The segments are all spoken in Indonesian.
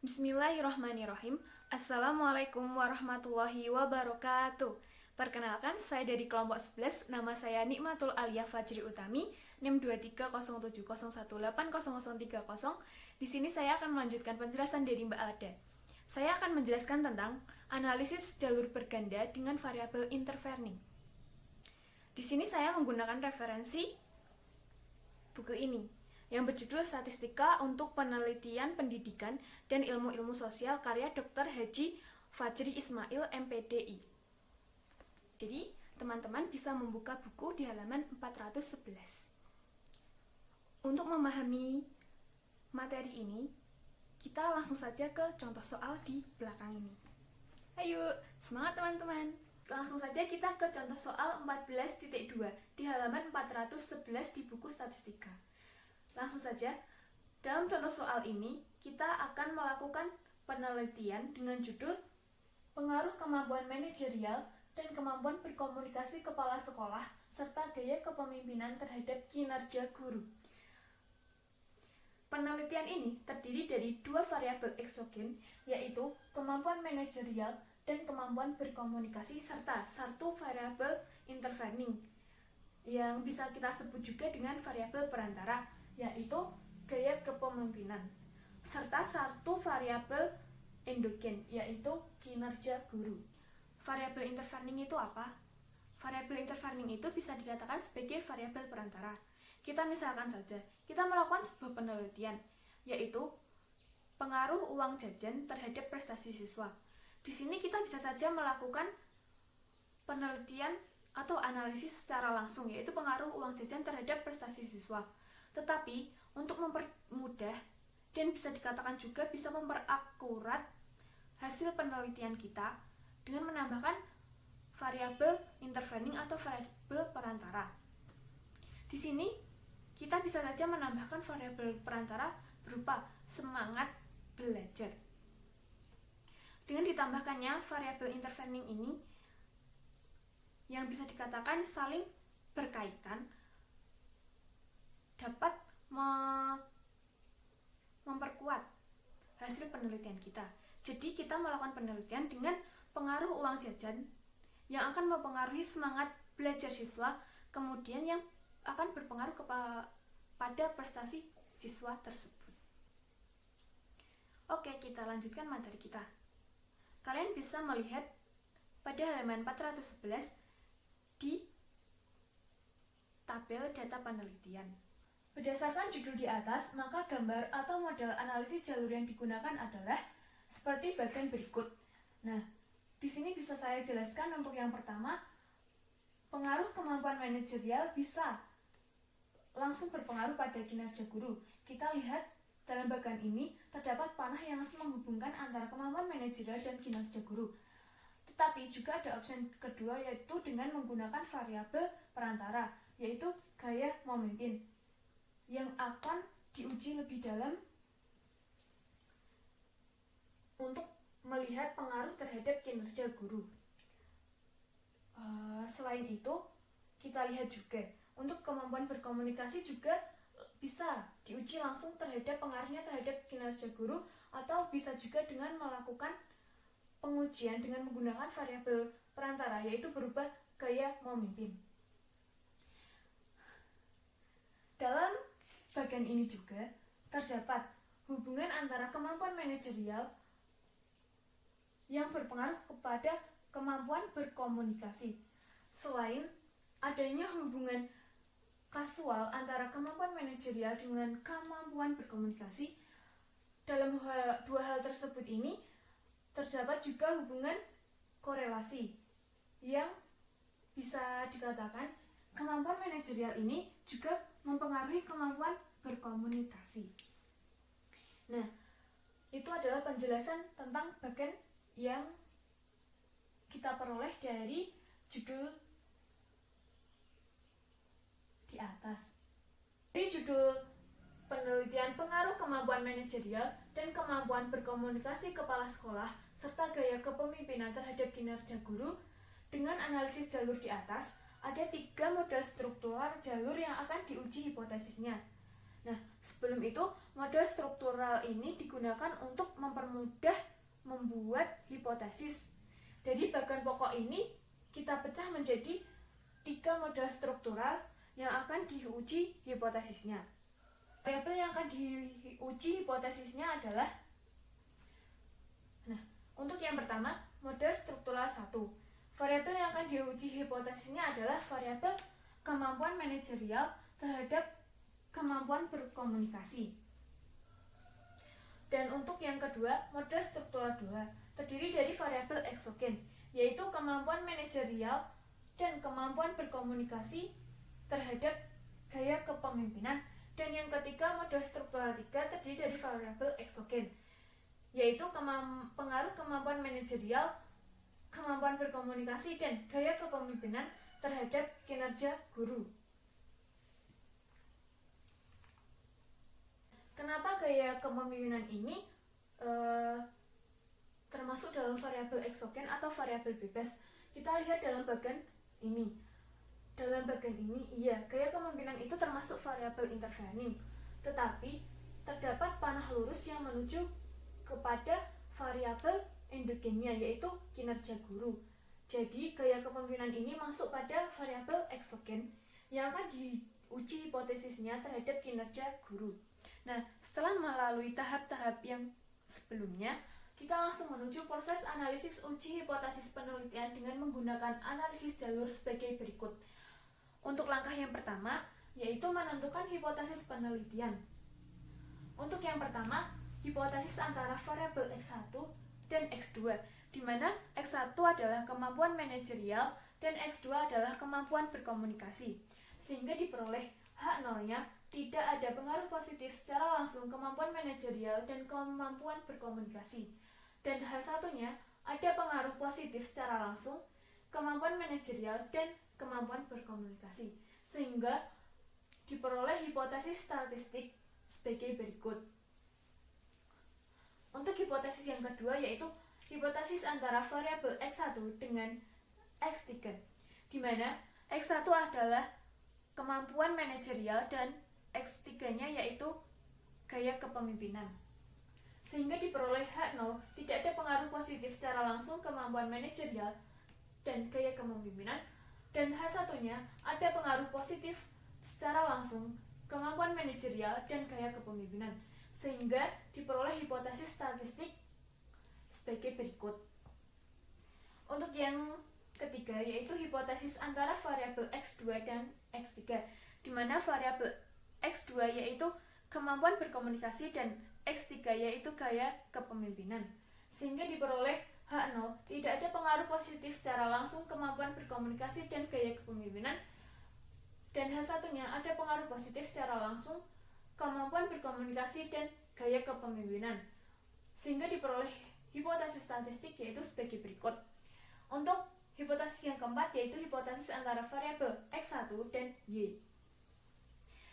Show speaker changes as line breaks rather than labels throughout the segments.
Bismillahirrahmanirrahim. Assalamualaikum warahmatullahi wabarakatuh. Perkenalkan, saya dari kelompok 11. Nama saya Nikmatul Aliyah Fajri Utami, NIM 230701808030. Di sini saya akan melanjutkan penjelasan dari Mbak Alda. Saya akan menjelaskan tentang analisis jalur berganda dengan variabel intervening. Di sini saya menggunakan referensi buku ini yang berjudul Statistika untuk Penelitian Pendidikan dan Ilmu-Ilmu Sosial karya Dr. Haji Fajri Ismail, MPDI. Jadi, teman-teman bisa membuka buku di halaman 411. Untuk memahami materi ini, kita langsung saja ke contoh soal di belakang ini. Ayo, semangat teman-teman! Langsung saja kita ke contoh soal 14.2 di halaman 411 di buku Statistika. Langsung saja, dalam contoh soal ini, kita akan melakukan penelitian dengan judul Pengaruh Kemampuan Manajerial dan Kemampuan Berkomunikasi Kepala Sekolah serta Gaya Kepemimpinan terhadap Kinerja Guru. Penelitian ini terdiri dari dua variabel eksogen, yaitu kemampuan manajerial dan kemampuan berkomunikasi serta satu variabel intervening, yang bisa kita sebut juga dengan variabel perantara, yaitu gaya kepemimpinan, serta satu variabel endogen, yaitu kinerja guru. Variabel intervening itu apa? Variabel intervening itu bisa dikatakan sebagai variabel perantara. Kita misalkan saja, kita melakukan sebuah penelitian, yaitu pengaruh uang jajan terhadap prestasi siswa. Di sini kita bisa saja melakukan penelitian atau analisis secara langsung, yaitu pengaruh uang jajan terhadap prestasi siswa. Tetapi untuk mempermudah dan bisa dikatakan juga bisa memperakurat hasil penelitian kita dengan menambahkan variabel intervening atau variabel perantara. Di sini kita bisa saja menambahkan variabel perantara berupa semangat belajar. Dengan ditambahkannya variabel intervening ini yang bisa dikatakan saling berkaitan, dapat memperkuat hasil penelitian kita. Jadi kita melakukan penelitian dengan pengaruh uang jajan yang akan mempengaruhi semangat belajar siswa, kemudian yang akan berpengaruh pada prestasi siswa tersebut. Oke, kita lanjutkan materi kita. Kalian bisa melihat pada halaman 411 di tabel data penelitian. Berdasarkan judul di atas, maka gambar atau model analisis jalur yang digunakan adalah seperti bagian berikut. Nah, di sini bisa saya jelaskan untuk yang pertama, pengaruh kemampuan manajerial bisa langsung berpengaruh pada kinerja guru. Kita lihat dalam bagian ini terdapat panah yang langsung menghubungkan antara kemampuan manajerial dan kinerja guru. Tetapi juga ada opsi kedua, yaitu dengan menggunakan variabel perantara, yaitu gaya memimpin, yang akan diuji lebih dalam untuk melihat pengaruh terhadap kinerja guru. Selain itu, kita lihat juga untuk kemampuan berkomunikasi juga bisa diuji langsung terhadap pengaruhnya terhadap kinerja guru, atau bisa juga dengan melakukan pengujian dengan menggunakan variabel perantara, yaitu berupa gaya memimpin. Dalam bagian ini juga terdapat hubungan antara kemampuan manajerial yang berpengaruh kepada kemampuan berkomunikasi. Selain adanya hubungan kasual antara kemampuan manajerial dengan kemampuan berkomunikasi, dalam dua hal tersebut ini terdapat juga hubungan korelasi yang bisa dikatakan kemampuan manajerial ini juga mempengaruhi kemampuan berkomunikasi. Nah, itu adalah penjelasan tentang bagian yang kita peroleh dari judul di atas. Dari judul penelitian pengaruh kemampuan manajerial dan kemampuan berkomunikasi kepala sekolah serta gaya kepemimpinan terhadap kinerja guru, dengan analisis jalur di atas, ada 3 model struktural jalur yang akan diuji hipotesisnya. Nah, sebelum itu, model struktural ini digunakan untuk mempermudah membuat hipotesis. Dari bagian pokok ini, kita pecah menjadi 3 model struktural yang akan diuji hipotesisnya. Variabel yang akan diuji hipotesisnya adalah, untuk yang pertama, model struktural 1. Variabel yang akan diuji hipotesisnya adalah variabel kemampuan manajerial terhadap kemampuan berkomunikasi. Dan untuk yang kedua, model struktural 2 terdiri dari variabel eksogen, yaitu kemampuan manajerial dan kemampuan berkomunikasi terhadap gaya kepemimpinan. Dan yang ketiga, model struktural 3 terdiri dari variabel eksogen, yaitu pengaruh kemampuan manajerial, kemampuan berkomunikasi, dan gaya kepemimpinan terhadap kinerja guru. Kenapa gaya kepemimpinan ini termasuk dalam variabel eksogen atau variabel bebas? Kita lihat dalam bagian ini. Dalam bagian ini, iya, gaya kepemimpinan itu termasuk variabel intervening, tetapi terdapat panah lurus yang menuju kepada variabel endogennya, yaitu kinerja guru. Jadi, gaya kepemimpinan ini masuk pada variabel eksogen yang akan diuji hipotesisnya terhadap kinerja guru. Nah, setelah melalui tahap-tahap yang sebelumnya, kita langsung menuju proses analisis uji hipotesis penelitian dengan menggunakan analisis jalur sebagai berikut. Untuk langkah yang pertama, yaitu menentukan hipotesis penelitian. Untuk yang pertama, hipotesis antara variabel X1 dan X2, di mana X1 adalah kemampuan manajerial dan X2 adalah kemampuan berkomunikasi, sehingga diperoleh H0-nya tidak ada pengaruh positif secara langsung kemampuan manajerial dan kemampuan berkomunikasi, dan H1-nya ada pengaruh positif secara langsung kemampuan manajerial dan kemampuan berkomunikasi, sehingga diperoleh hipotesis statistik sebagai berikut. Untuk hipotesis yang kedua, yaitu hipotesis antara variabel X1 dengan X3, di mana X1 adalah kemampuan manajerial dan X3-nya yaitu gaya kepemimpinan, sehingga diperoleh H0 tidak ada pengaruh positif secara langsung kemampuan manajerial dan gaya kepemimpinan, dan H1-nya ada pengaruh positif secara langsung kemampuan manajerial dan gaya kepemimpinan, sehingga diperoleh hipotesis statistik sebagai berikut. Untuk yang ketiga, yaitu hipotesis antara variabel X2 dan X3, di mana variabel X2 yaitu kemampuan berkomunikasi dan X3 yaitu gaya kepemimpinan, sehingga diperoleh H0 tidak ada pengaruh positif secara langsung kemampuan berkomunikasi dan gaya kepemimpinan, dan H1-nya ada pengaruh positif secara langsung kemampuan berkomunikasi dan gaya kepemimpinan, sehingga diperoleh hipotesis statistik yaitu sebagai berikut. Untuk hipotesis yang keempat, yaitu hipotesis antara variabel X1 dan Y,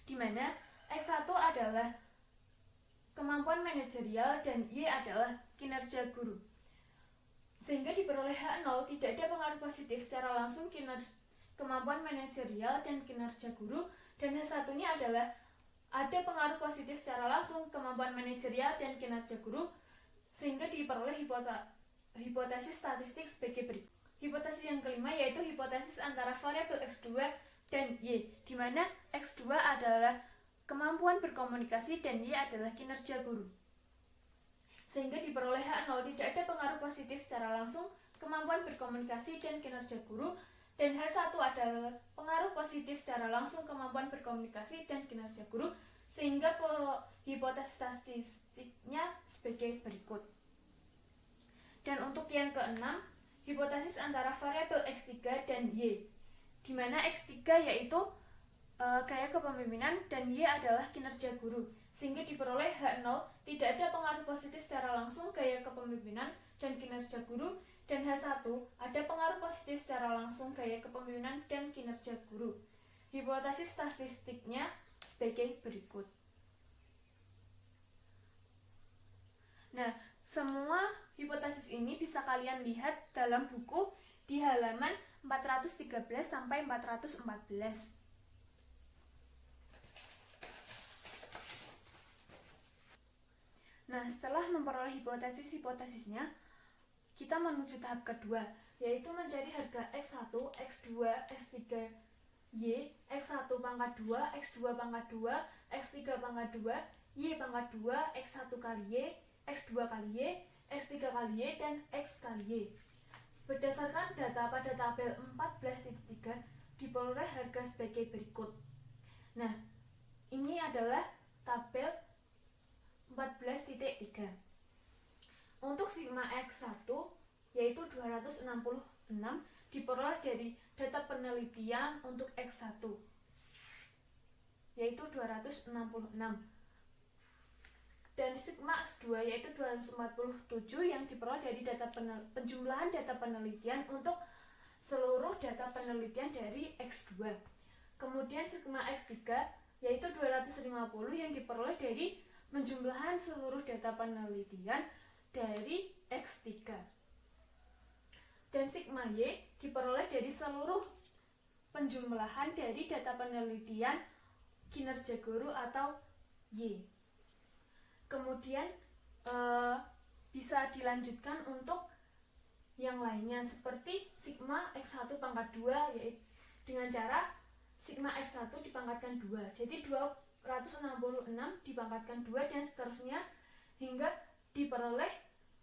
di mana X1 adalah kemampuan manajerial dan Y adalah kinerja guru, sehingga diperoleh H0 tidak ada pengaruh positif secara langsung kemampuan manajerial dan kinerja guru, dan H1-nya adalah ada pengaruh positif secara langsung kemampuan manajerial dan kinerja guru, sehingga diperoleh hipotesis statistik sebagai berikut. Hipotesis yang kelima, yaitu hipotesis antara variabel X2 dan Y, di mana X2 adalah kemampuan berkomunikasi dan Y adalah kinerja guru, sehingga diperoleh H0 tidak ada pengaruh positif secara langsung kemampuan berkomunikasi dan kinerja guru, dan H1 adalah pengaruh positif secara langsung kemampuan berkomunikasi dan kinerja guru, sehingga hipotesis statistiknya sebagai berikut. Dan untuk yang keenam, hipotesis antara variabel X3 dan Y, di mana X3 yaitu gaya kepemimpinan dan Y adalah kinerja guru, sehingga diperoleh H0 tidak ada pengaruh positif secara langsung gaya kepemimpinan dan kinerja guru, dan H1 ada pengaruh positif secara langsung gaya kepemimpinan dan kinerja guru. Hipotesis statistiknya sebagai berikut. Nah, semua hipotesis ini bisa kalian lihat dalam buku di halaman 413 sampai 414. Nah, setelah memperoleh hipotesis-hipotesisnya, kita menuju tahap kedua, yaitu mencari harga X1, X2, X3, Y, X1 pangkat 2, X2 pangkat 2, X3 pangkat 2, Y pangkat 2, X1 kali Y, X2 kali Y, X3 kali Y, dan X kali Y. Berdasarkan data pada tabel 14.3 diperoleh harga sebagai berikut. Nah, ini adalah tabel 14.3. Untuk sigma X1 yaitu 266 diperoleh dari data penelitian untuk X1 yaitu 266, dan sigma X2 yaitu 247 yang diperoleh dari penjumlahan data penelitian untuk seluruh data penelitian dari X2. Kemudian sigma X3 yaitu 250 yang diperoleh dari penjumlahan seluruh data penelitian dari X3. Dan sigma Y diperoleh dari seluruh penjumlahan dari data penelitian kinerja guru atau Y. Kemudian bisa dilanjutkan untuk yang lainnya seperti sigma X1 pangkat 2 yaitu dengan cara sigma X1 dipangkatkan 2. Jadi 266 dipangkatkan 2 dan seterusnya hingga diperoleh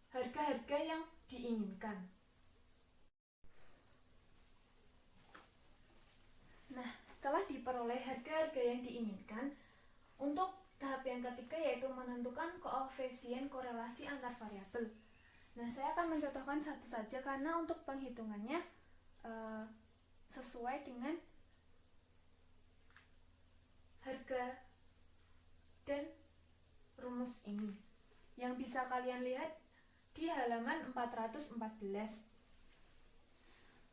harga-harga yang diinginkan. Nah, setelah diperoleh harga-harga yang diinginkan, untuk tahap yang ketiga yaitu menentukan koefisien korelasi antar variabel. Nah, saya akan mencontohkan satu saja karena untuk penghitungannya sesuai dengan harga dan rumus ini yang bisa kalian lihat di halaman 414.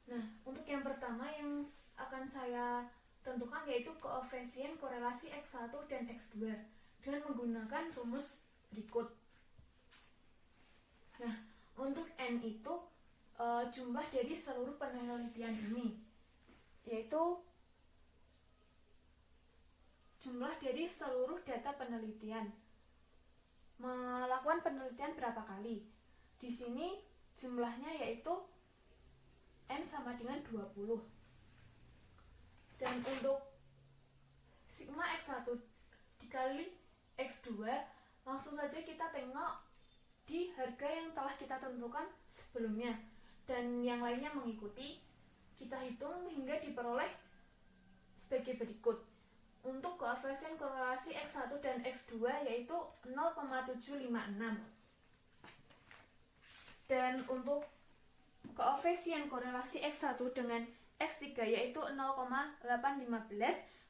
Nah, untuk yang pertama yang akan saya tentukan yaitu koefisien korelasi X1 dan X2 dengan menggunakan rumus berikut. Nah, untuk N itu jumlah dari seluruh penelitian ini, yaitu jumlah dari seluruh data penelitian. Melakukan penelitian berapa kali? Di sini jumlahnya yaitu N sama dengan 20. Dan untuk sigma X1 dikali X2, langsung saja kita tengok di harga yang telah kita tentukan sebelumnya dan yang lainnya mengikuti. Kita hitung hingga diperoleh sebagai berikut. Untuk koefisien korelasi X1 dan X2 yaitu 0,756. Dan untuk koefisien korelasi X1 dengan X3 yaitu 0,815,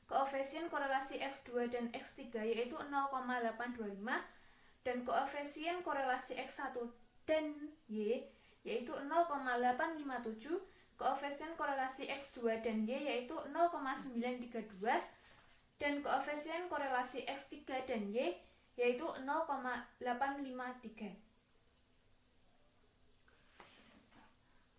koefisien korelasi X2 dan X3 yaitu 0,825, dan koefisien korelasi X1 dan Y yaitu 0,857, koefisien korelasi X2 dan Y yaitu 0,932, dan koefisien korelasi X3 dan Y yaitu 0,853.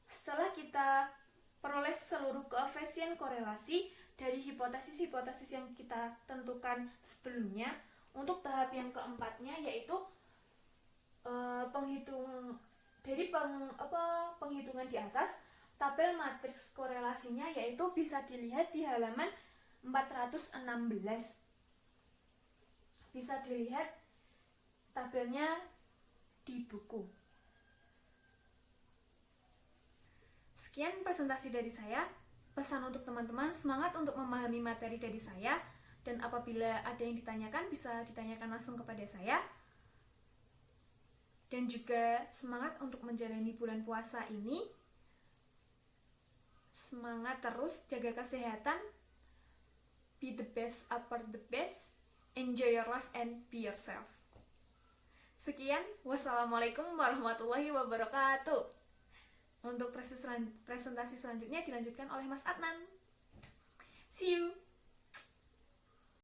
Setelah kita peroleh seluruh koefisien korelasi dari hipotesis-hipotesis yang kita tentukan sebelumnya, untuk tahap yang keempatnya yaitu penghitungan di atas, tabel matriks korelasinya yaitu bisa dilihat di halaman 416. Bisa dilihat tabelnya di buku. Sekian presentasi dari saya. Pesan untuk teman-teman, semangat untuk memahami materi dari saya, dan apabila ada yang ditanyakan bisa ditanyakan langsung kepada saya. Dan juga semangat untuk menjalani bulan puasa ini. Semangat terus, jaga kesehatan, be the best, upper the best, enjoy your life and be yourself. Sekian, wassalamualaikum warahmatullahi wabarakatuh. Untuk presentasi selanjutnya dilanjutkan oleh Mas Adnan. See you!